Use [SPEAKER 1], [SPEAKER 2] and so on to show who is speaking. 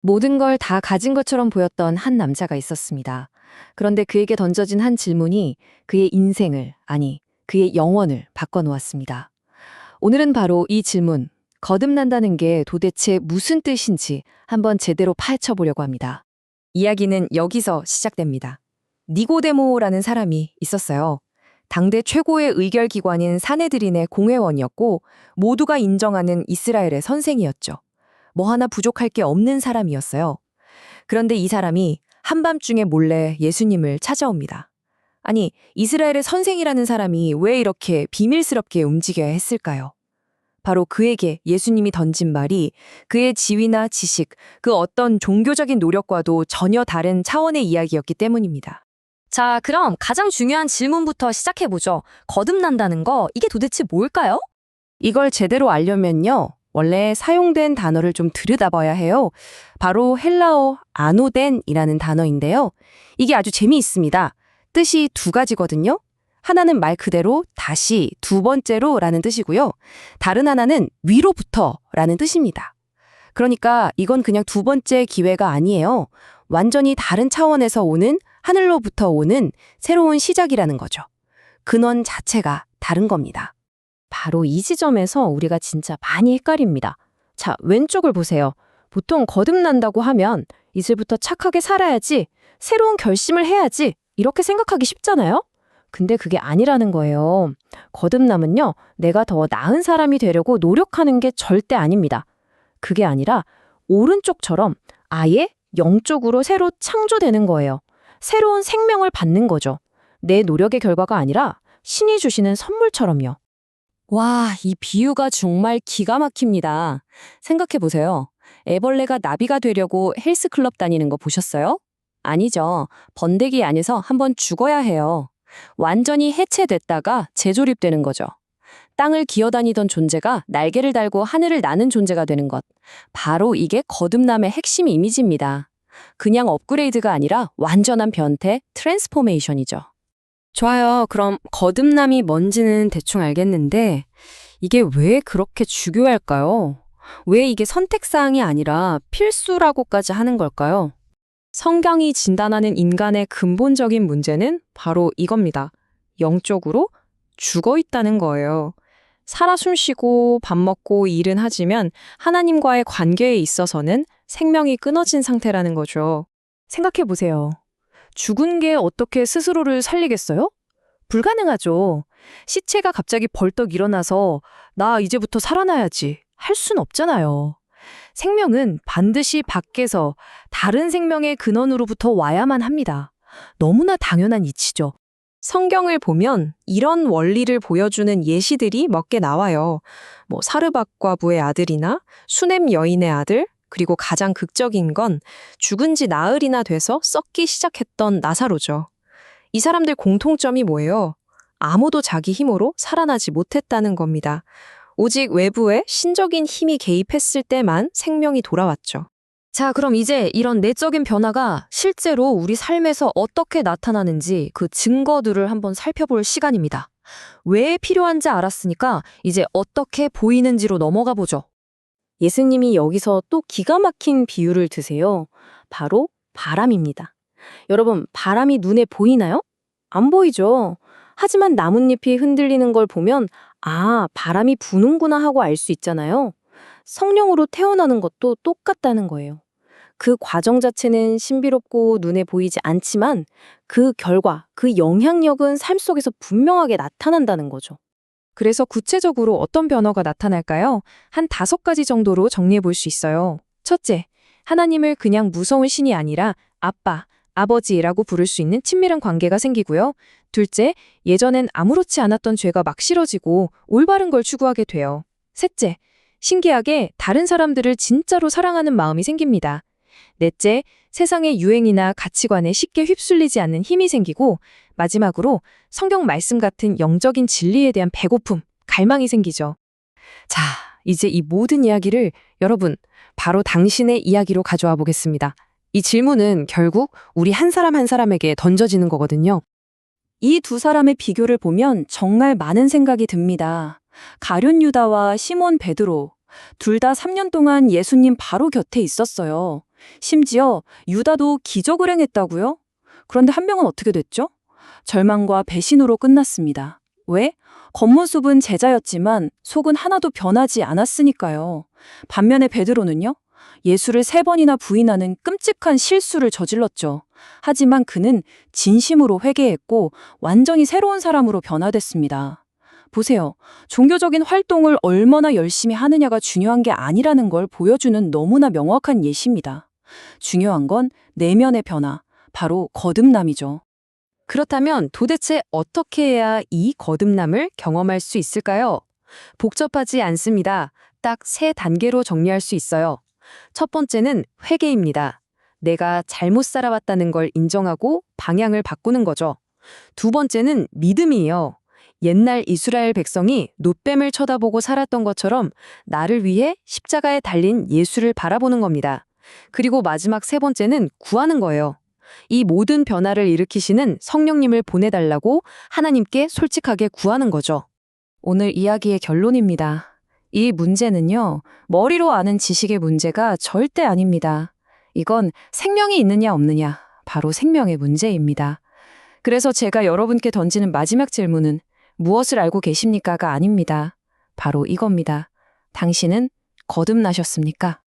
[SPEAKER 1] 모든 걸 다 가진 것처럼 보였던 한 남자가 있었습니다. 그런데 그에게 던져진 한 질문이 그의 인생을, 아니, 그의 영혼을 바꿔놓았습니다. 오늘은 바로 이 질문, 거듭난다는 게 도대체 무슨 뜻인지 한번 제대로 파헤쳐보려고 합니다. 이야기는 여기서 시작됩니다. 니고데모라는 사람이 있었어요. 당대 최고의 의결기관인 사네드린의 공회원이었고 모두가 인정하는 이스라엘의 선생이었죠. 뭐 하나 부족할 게 없는 사람이었어요. 그런데 이 사람이 한밤중에 몰래 예수님을 찾아옵니다. 아니, 이스라엘의 선생이라는 사람이 왜 이렇게 비밀스럽게 움직여야 했을까요? 바로 그에게 예수님이 던진 말이 그의 지위나 지식, 그 어떤 종교적인 노력과도 전혀 다른 차원의 이야기였기 때문입니다.
[SPEAKER 2] 자, 그럼 가장 중요한 질문부터 시작해보죠. 거듭난다는 거, 이게 도대체 뭘까요?
[SPEAKER 1] 이걸 제대로 알려면요. 원래 사용된 단어를 좀 들여다봐야 해요. 바로 헬라어 아노덴이라는 단어인데요. 이게 아주 재미있습니다. 뜻이 두 가지거든요. 하나는 말 그대로 다시 두 번째로라는 뜻이고요. 다른 하나는 위로부터라는 뜻입니다. 그러니까 이건 그냥 두 번째 기회가 아니에요. 완전히 다른 차원에서 오는, 하늘로부터 오는 새로운 시작이라는 거죠. 근원 자체가 다른 겁니다.
[SPEAKER 2] 바로 이 지점에서 우리가 진짜 많이 헷갈립니다. 자, 왼쪽을 보세요. 보통 거듭난다고 하면 이제부터 착하게 살아야지, 새로운 결심을 해야지, 이렇게 생각하기 쉽잖아요? 근데 그게 아니라는 거예요. 거듭남은요, 내가 더 나은 사람이 되려고 노력하는 게 절대 아닙니다. 그게 아니라 오른쪽처럼 아예 영적으로 새로 창조되는 거예요. 새로운 생명을 받는 거죠. 내 노력의 결과가 아니라 신이 주시는 선물처럼요. 와, 이 비유가 정말 기가 막힙니다. 생각해보세요. 애벌레가 나비가 되려고 헬스클럽 다니는 거 보셨어요? 아니죠. 번데기 안에서 한번 죽어야 해요. 완전히 해체됐다가 재조립되는 거죠. 땅을 기어다니던 존재가 날개를 달고 하늘을 나는 존재가 되는 것. 바로 이게 거듭남의 핵심 이미지입니다. 그냥 업그레이드가 아니라 완전한 변태, 트랜스포메이션이죠.
[SPEAKER 1] 좋아요. 그럼 거듭남이 뭔지는 대충 알겠는데 이게 왜 그렇게 중요할까요? 왜 이게 선택사항이 아니라 필수라고까지 하는 걸까요? 성경이 진단하는 인간의 근본적인 문제는 바로 이겁니다. 영적으로 죽어 있다는 거예요. 살아 숨쉬고 밥 먹고 일은 하지만 하나님과의 관계에 있어서는 생명이 끊어진 상태라는 거죠. 생각해 보세요. 죽은 게 어떻게 스스로를 살리겠어요? 불가능하죠. 시체가 갑자기 벌떡 일어나서 나 이제부터 살아나야지 할 순 없잖아요. 생명은 반드시 밖에서 다른 생명의 근원으로부터 와야만 합니다. 너무나 당연한 이치죠. 성경을 보면 이런 원리를 보여주는 예시들이 몇 개 나와요. 사르밧과부의 아들이나 수넴 여인의 아들, 그리고 가장 극적인 건 죽은 지 나흘이나 돼서 썩기 시작했던 나사로죠. 이 사람들 공통점이 뭐예요? 아무도 자기 힘으로 살아나지 못했다는 겁니다. 오직 외부의 신적인 힘이 개입했을 때만 생명이 돌아왔죠.
[SPEAKER 2] 자, 그럼 이제 이런 내적인 변화가 실제로 우리 삶에서 어떻게 나타나는지 그 증거들을 한번 살펴볼 시간입니다. 왜 필요한지 알았으니까 이제 어떻게 보이는지로 넘어가 보죠.
[SPEAKER 1] 예수님이 여기서 또 기가 막힌 비유를 드세요. 바로 바람입니다. 여러분, 바람이 눈에 보이나요? 안 보이죠? 하지만 나뭇잎이 흔들리는 걸 보면 아, 바람이 부는구나 하고 알 수 있잖아요. 성령으로 태어나는 것도 똑같다는 거예요. 그 과정 자체는 신비롭고 눈에 보이지 않지만 그 결과, 그 영향력은 삶 속에서 분명하게 나타난다는 거죠. 그래서 구체적으로 어떤 변화가 나타날까요? 한 5가지 정도로 정리해 볼 수 있어요. 첫째, 하나님을 그냥 무서운 신이 아니라 아빠, 아버지라고 부를 수 있는 친밀한 관계가 생기고요. 둘째, 예전엔 아무렇지 않았던 죄가 막 싫어지고 올바른 걸 추구하게 돼요. 셋째, 신기하게 다른 사람들을 진짜로 사랑하는 마음이 생깁니다. 넷째, 세상의 유행이나 가치관에 쉽게 휩쓸리지 않는 힘이 생기고 마지막으로 성경 말씀 같은 영적인 진리에 대한 배고픔, 갈망이 생기죠. 자, 이제 이 모든 이야기를 여러분, 바로 당신의 이야기로 가져와 보겠습니다. 이 질문은 결국 우리 한 사람 한 사람에게 던져지는 거거든요. 이 두 사람의 비교를 보면 정말 많은 생각이 듭니다. 가룟 유다와 시몬 베드로, 둘 다 3년 동안 예수님 바로 곁에 있었어요.
[SPEAKER 3] 심지어 유다도 기적을 행했다고요? 그런데 한 명은 어떻게 됐죠? 절망과 배신으로 끝났습니다. 왜? 겉모습은 제자였지만 속은 하나도 변하지 않았으니까요. 반면에 베드로는요? 예수를 3번이나 부인하는 끔찍한 실수를 저질렀죠. 하지만 그는 진심으로 회개했고 완전히 새로운 사람으로 변화됐습니다. 보세요. 종교적인 활동을 얼마나 열심히 하느냐가 중요한 게 아니라는 걸 보여주는 너무나 명확한 예시입니다. 중요한 건 내면의 변화, 바로 거듭남이죠.
[SPEAKER 2] 그렇다면 도대체 어떻게 해야 이 거듭남을 경험할 수 있을까요? 복잡하지 않습니다. 딱 3단계로 정리할 수 있어요. 첫 번째는 회개입니다. 내가 잘못 살아왔다는 걸 인정하고 방향을 바꾸는 거죠. 두 번째는 믿음이에요. 옛날 이스라엘 백성이 놋뱀을 쳐다보고 살았던 것처럼 나를 위해 십자가에 달린 예수를 바라보는 겁니다. 그리고 마지막 3번째는 구하는 거예요. 이 모든 변화를 일으키시는 성령님을 보내달라고 하나님께 솔직하게 구하는 거죠.
[SPEAKER 3] 오늘 이야기의 결론입니다. 이 문제는요, 머리로 아는 지식의 문제가 절대 아닙니다. 이건 생명이 있느냐 없느냐, 바로 생명의 문제입니다. 그래서 제가 여러분께 던지는 마지막 질문은 무엇을 알고 계십니까가 아닙니다. 바로 이겁니다. 당신은 거듭나셨습니까?